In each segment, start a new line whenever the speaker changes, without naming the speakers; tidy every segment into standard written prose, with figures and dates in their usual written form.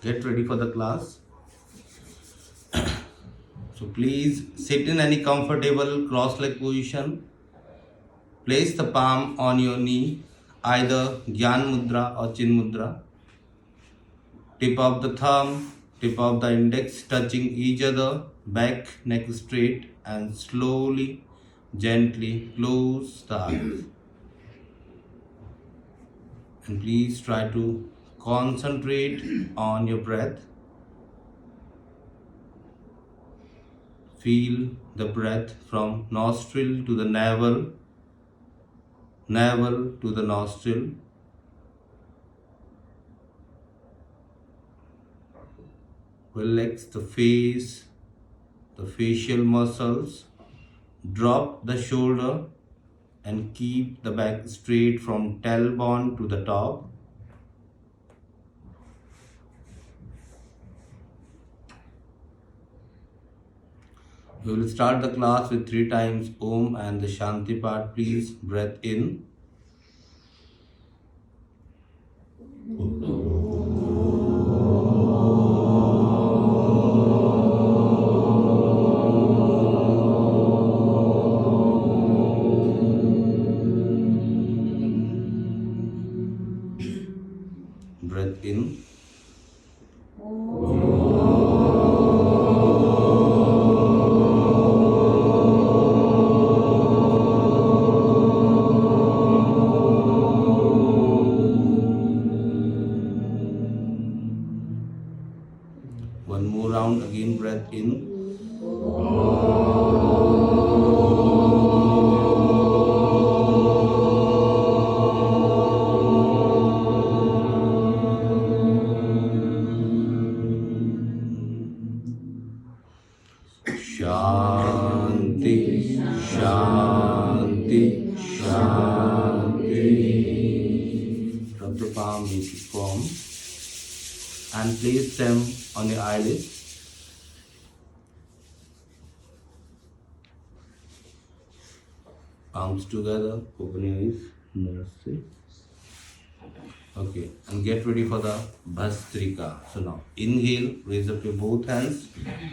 Get ready for the class. So please sit in any comfortable cross-leg position. Place the palm on your knee, either Gyan Mudra or Chin Mudra. Tip of the thumb, tip of the index touching each other, back, neck straight, and slowly, gently close the eyes. And please try to concentrate on your breath. Feel the breath from nostril to the navel, navel to the nostril. Relax the face, the facial muscles. Drop the shoulder and keep the back straight from tailbone to the top. We will start the class with 3 times Om and the Shanti part. Please breath in. Breath in. One more round, again breath in. Shanti, Shanti, Shanti. Rub the palm, make it firm, and place them on your eyelids. Palms together, open your eyes. Namaste. Okay, and get ready for the Bhastrika. So now, inhale, raise up your both hands,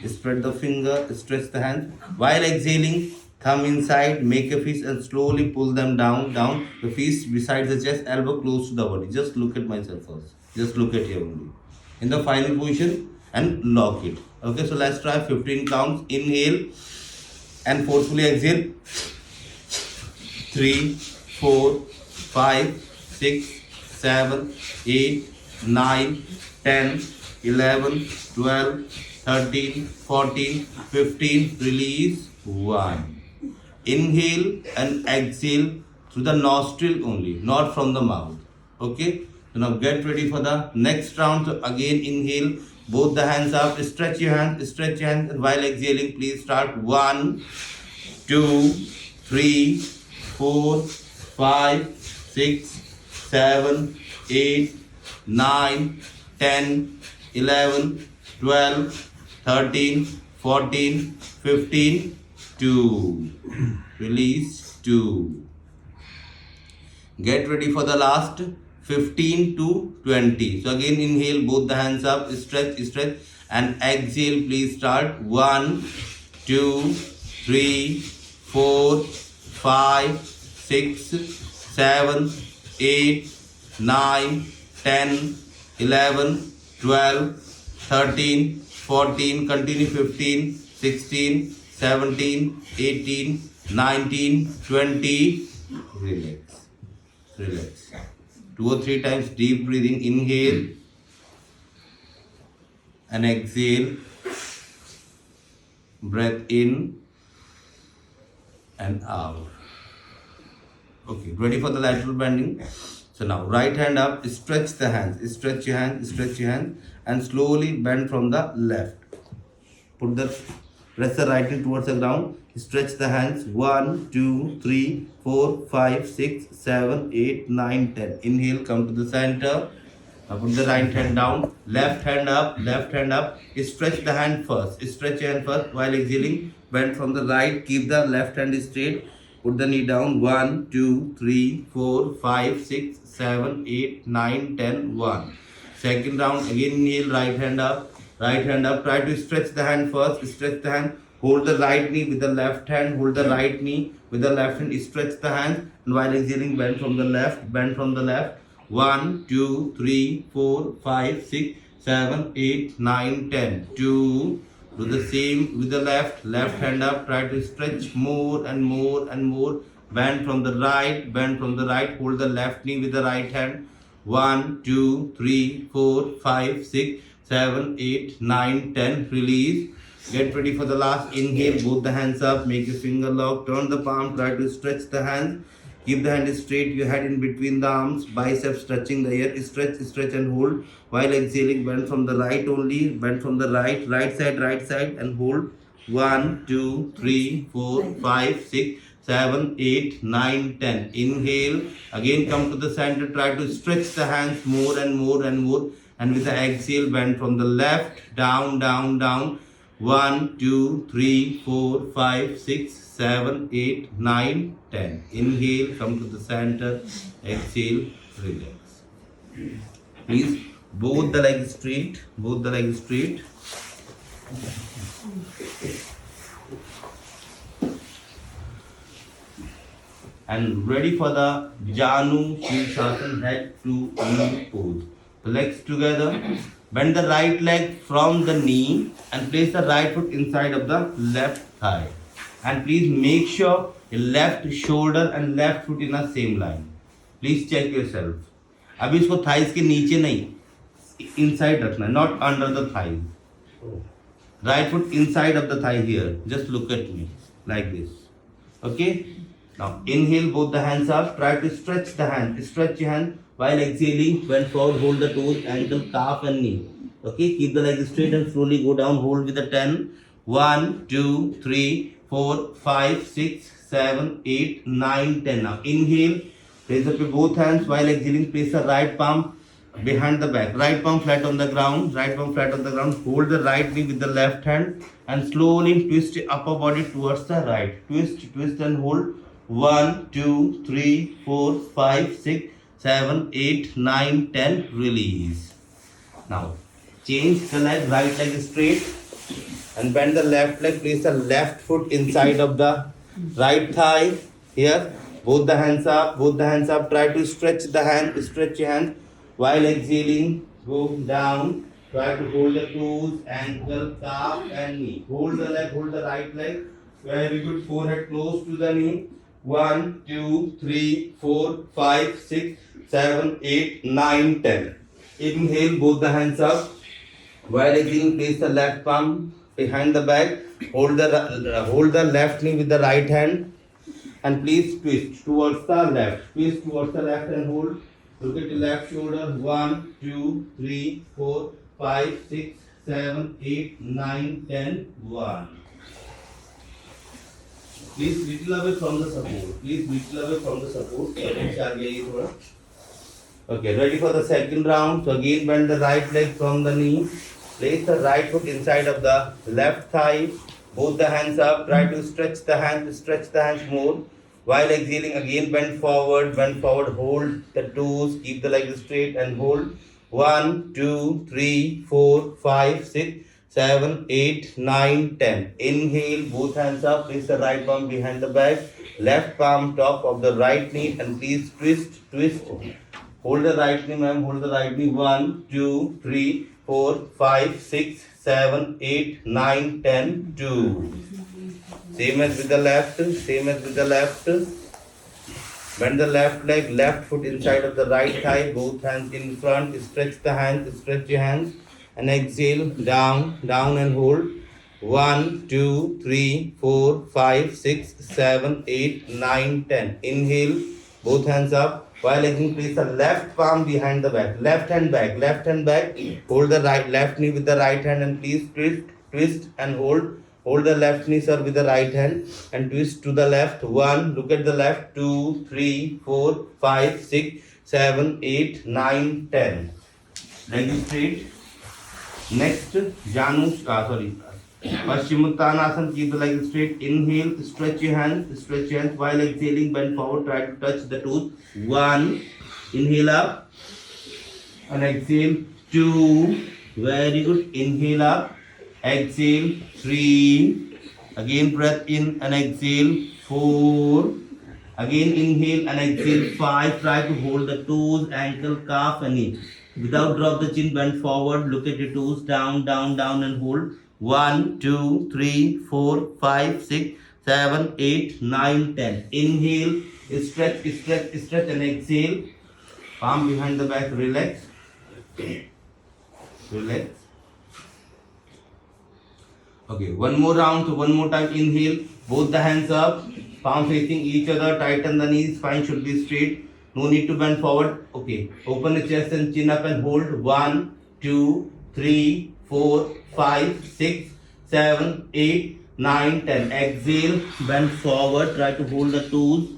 spread the finger, stretch the hands. While exhaling, thumb inside, make a fist and slowly pull them down. The fist beside the chest, elbow close to the body. Just look at myself first. Just look at here only. In the final position and lock it. Okay, so let's try 15 counts. Inhale and forcefully exhale. 3, 4, 5, 6, 7, 8, 9, 10, 11, 12, 13, 14, 15. Release. 1. Inhale and exhale through the nostril only, not from the mouth. Okay? So now get ready for the next round. So again inhale, both the hands up, stretch your hands, and while exhaling, please start. 1, 2, 3, 4, 5, 6, 7, 8, 9, 10, 11, 12, 13, 14, 15, 2. Release. 2. Get ready for the last 15 to 20. So again inhale, both the hands up, stretch, and exhale, please start. 1, 2, 3, 4, 5, 6, 7, 8, 9, 10, 11, 12, 13, 14, continue. 15, 16, 17, 18, 19, 20. Relax. 2 or 3 times deep breathing. Inhale and exhale. Breath in and out. Okay, ready for the lateral bending. So now right hand up, stretch the hands, stretch your hand, and slowly bend from the left. Press the right hand towards the ground. Stretch the hands. 1, 2, 3, 4, 5, 6, 7, 8, 9, 10. Inhale, come to the center. Now put the right hand down. Left hand up. Stretch the hand first. Stretch your hand first. While exhaling, bend from the right. Keep the left hand straight. Put the knee down. 1, 2, 3, 4, 5, 6, 7, 8, 9, 10. 1. Second round, again inhale, right hand up, right hand up. Try to stretch the hand first, stretch the hand. Hold the right knee with the left hand, hold the right knee with the left hand, stretch the hand. And while exhaling, bend from the left, bend from the left. 1, 2, 3, 4, 5, 6, 7, 8, 9, 10. 2. Do the same with the left, left hand up. Try to stretch more and more and more. Bend from the right, bend from the right. Hold the left knee with the right hand. 1, 2, 3, 4, 5, 6, 7, 8, 9, 10. Release. Get ready for the last inhale. Both the hands up. Make your finger lock. Turn the palm. Try to stretch the hands. Keep the hand straight. Your head in between the arms. Biceps touching the air. Stretch, stretch and hold. While exhaling, bend from the right only. Bend from the right. Right side and hold. 1, 2, 3, 4, 5, 6, 7, 8, 9, 10. Inhale. Again come to the center. Try to stretch the hands more and more and more. And with the exhale, bend from the left. Down, down, down. 1, 2, 3, 4, 5, 6, 7, 8, 9, 10. Inhale, come to the center. Exhale, relax. Please, both the legs straight. Both the legs straight. And ready for the Janu Shirshasana, head to knee pose. The legs together. Bend the right leg from the knee and place the right foot inside of the left thigh. And please make sure your left shoulder and left foot in the same line. Please check yourself. अभी इसको thighs के नीचे नहीं, inside रखना, not under the thighs. Right foot inside of the thigh here. Just look at me like this. Okay. Now inhale, both the hands up. Try to stretch the hand. Stretch your hand. While exhaling, bend forward, hold the toes, ankle, calf and knee. Okay, keep the legs straight and slowly go down. Hold with the 10. 1, 2, 3, 4, 5, 6, 7, 8, 9, 10. Now inhale, raise up your both hands. While exhaling, place the right palm behind the back. Right palm flat on the ground. Right palm flat on the ground. Hold the right knee with the left hand and slowly twist your upper body towards the right. Twist, twist and hold. 1, 2, 3, 4, 5, 6, 7, 8, 9, 10. Release. Now, change the leg, right leg straight and bend the left leg. Place the left foot inside of the right thigh. Here, both the hands up, both the hands up. Try to stretch the hand, stretch your hand. While exhaling, go down. Try to hold the toes, ankle, calf and knee. Hold the leg, hold the right leg. Very good. Forehead close to the knee. 1, 2, 3, 4, 5, 6, 7, 8, 9, 10. Inhale, both the hands up. While exhaling, place the left palm behind the back. Hold the left knee with the right hand. And please twist towards the left. Twist towards the left and hold. Look at the left shoulder. 1, 2, 3, 4, 5, 6, 7, 8, 9, 10. 1. Please little away from the support. Please little away from the support. Okay, ready for the second round. So again bend the right leg from the knee. Place the right foot inside of the left thigh. Both the hands up. Try to stretch the hands more. While exhaling, again bend forward, hold the toes, keep the legs straight and hold. 1, 2, 3, 4, 5, 6, 7, 8, 9, 10. Inhale, both hands up, place the right palm behind the back, left palm top of the right knee and please twist. Hold the right knee, ma'am, hold the right knee. 1, 2, 3, 4, 5, 6, 7, 8, 9, 10, 2. Same as with the left. Bend the left leg, left foot inside of the right thigh, both hands in front. Stretch the hands, stretch your hands. And exhale, down and hold. 1, 2, 3, 4, 5, 6, 7, 8, 9, 10. Inhale, both hands up. While exhaling, place the left palm behind the back. Left hand back. Hold the left knee with the right hand and please twist and hold. Hold the left knee, sir, with the right hand and twist to the left. 1, look at the left. 2, 3, 4, 5, 6, 7, 8, 9, 10. Leg straight. Next, Paschimottanasana, keep the leg straight. Inhale, stretch your hands. While exhaling, bend forward, try to touch the toes. 1, inhale up and exhale. 2. Very good. Inhale up. Exhale. 3. Again breath in and exhale. 4. Again inhale and exhale. 5. Try to hold the toes, ankle, calf and knee. Without drop the chin, bend forward. Look at your toes. Down, down, down and hold. 1, 2, 3, 4, 5, 6, 7, 8, 9, 10. Inhale. Stretch, stretch, stretch and exhale. Palm behind the back. Relax. Relax. Okay, one more round. So one more time. Inhale. Both the hands up. Palm facing each other. Tighten the knees. Spine should be straight. No need to bend forward. Okay. Open the chest and chin up and hold. 1, 2, 3, 4, 5, 6, 7, 8, 9, 10. Exhale. Bend forward. Try to hold the toes.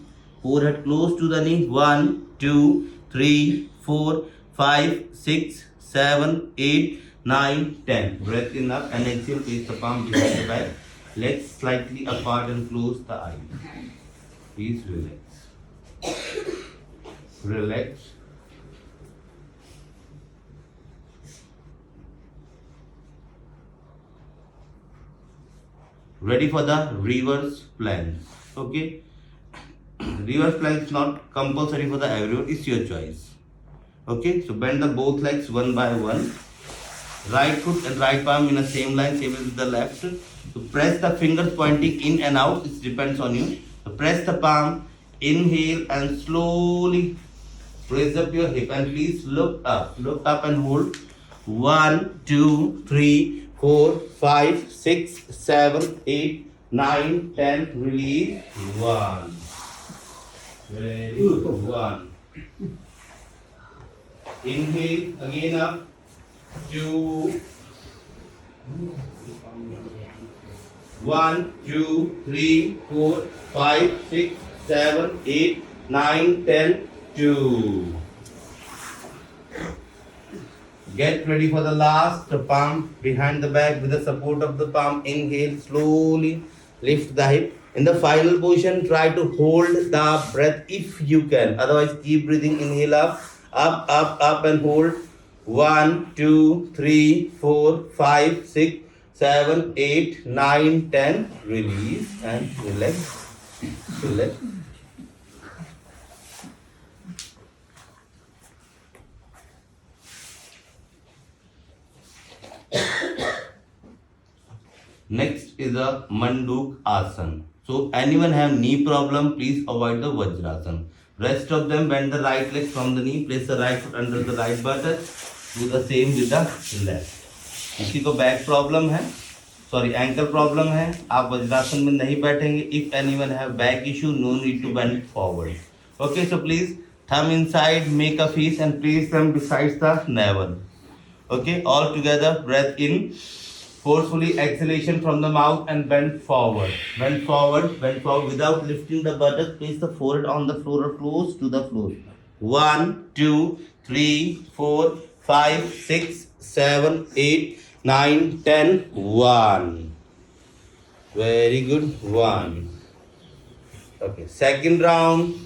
Forehead close to the knee. 1, 2, 3, 4, 5, 6, 7, 8, 9, 10. Breath in up and exhale. Place the palm behind the back. Legs slightly apart and close the eyes. Please relax. Relax. Ready for the reverse plank. Okay. Reverse plank is not compulsory for the everyone. It's your choice. Okay. So bend the both legs one by one. Right foot and right palm in the same line, same as the left. So press the fingers pointing in and out. It depends on you. So press the palm. Inhale and slowly raise up your hip and please look up. Look up and hold. 1, 2, 3, 4, 5, 6, 7, 8, 9, 10. Release. 1. Very good. 1. Inhale again up. 2. 1, 2, 3, 4, 5, 6, 7, 8, 9, 10. 2. Get ready for the last. The palm behind the back with the support of the palm. Inhale, slowly lift the hip. In the final position, try to hold the breath if you can. Otherwise, keep breathing. Inhale up, up, up, up and hold. 1, 2, 3, 4, 5, 6, 7, 8, 9, 10. Release and relax. Relax. Next is a Manduk Asana. So anyone have knee problem, please avoid the Vajrasana. Rest of them bend the right leg from the knee, place the right foot under the right buttock. Do the same with the left. किसी को back problem है, sorry ankle problem है, आप वज्रासन में नहीं बैठेंगे. If anyone have back issue, no need to bend forward. Okay, so please thumb inside, make a fist and place them besides the navel. Okay, all together, breath in. Forcefully exhalation from the mouth and bend forward. Bend forward, bend forward without lifting the buttock. Place the forehead on the floor or close to the floor. 1, 2, 3, 4, 5, 6, 7, 8, 9, 10. 1. Very good. 1. Okay, second round.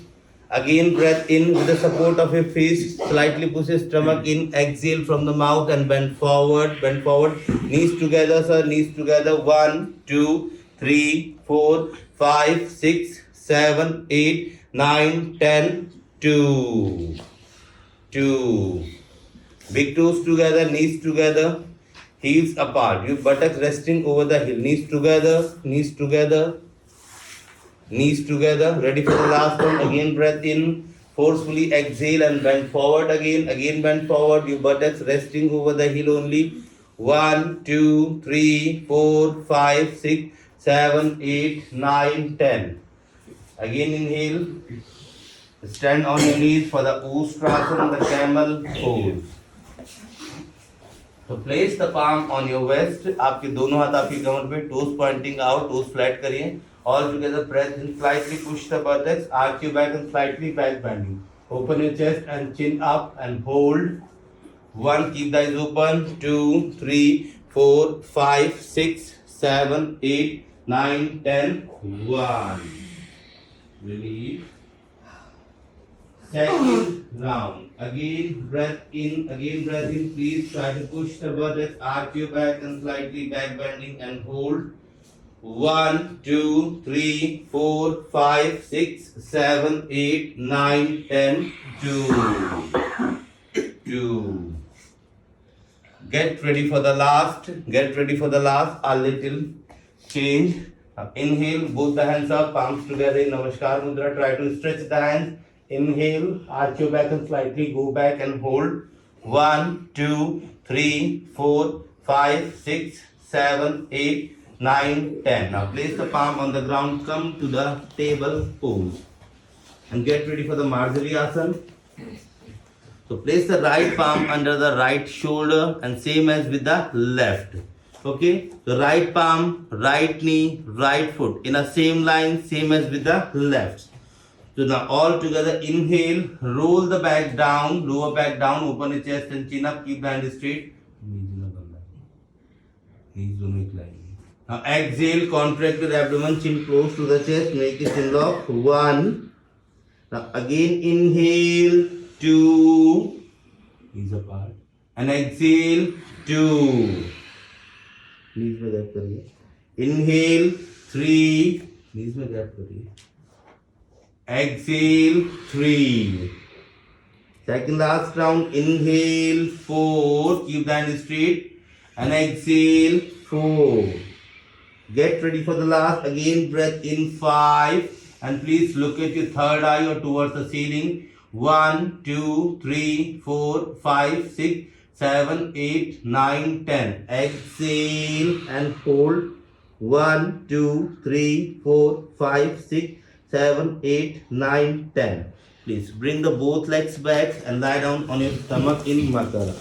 Again, breath in with the support of your fist. Slightly push your stomach in. Exhale from the mouth and bend forward. Bend forward. Knees together, sir. Knees together. 1, 2, 3, 4, 5, 6, 7, 8, 9, 10. 2. 2. Big toes together. Knees together. Heels apart. Your buttocks resting over the heel. Knees together. Knees together. Knees together. Ready for the last one. Again, breath in. Forcefully exhale and bend forward again. Again, bend forward. Your buttocks resting over the heel only. 1, 2, 3, 4, 5, 6, 7, 8, 9, 10. Again, inhale. Stand on your knees for the Ustrasana, the camel pose. So place the palm on your waist. आपके दोनों हाथ आपकी कमर पे, toes pointing out, toes flat करिए. All together, breath in, slightly push the buttocks, arch your back and slightly back bending. Open your chest and chin up and hold. 1, keep the eyes open. 2, 3, 4, 5, 6, 7, 8, 9, 10. 1. Release. Second round. Again, breath in. Again, breath in. Please try to push the buttocks, arch your back and slightly back bending and hold. 1, 2, 3, 4, 5, 6, 7, 8, 9, 10. 2. 2. Get ready for the last. Get ready for the last. A little change. Inhale, both the hands up, palms together in Namaskar Mudra. Try to stretch the hands. Inhale, arch your back and slightly go back and hold. 1, 2, 3, 4, 5, 6, 7, 8, 9, 10. Now place the palm on the ground. Come to the table pose. And get ready for the Marshaliyasana. So place the right palm under the right shoulder and same as with the left. Okay, so right palm, right knee, right foot in a same line, same as with the left. So now all together, inhale, roll the back down, lower back down, open the chest and chin up, keep the hand straight. Now exhale, contract the abdomen, chin close to the chest, make it chin lock. 1. Now again inhale, 2. Knees apart. And exhale, 2. Knees में gap करिए. Inhale 3. Knees में gap करिए. Exhale 3. Second last round. Inhale 4. Keep the hand straight. And exhale 4. Get ready for the last. Again breath in 5. And please look at your third eye or towards the ceiling. 1, 2, 3, 4, 5, 6, 7, 8, 9, 10. Exhale and hold. 1, 2, 3, 4, 5, 6, 7, 8, 9, 10. Please bring the both legs back and lie down on your stomach in Makara.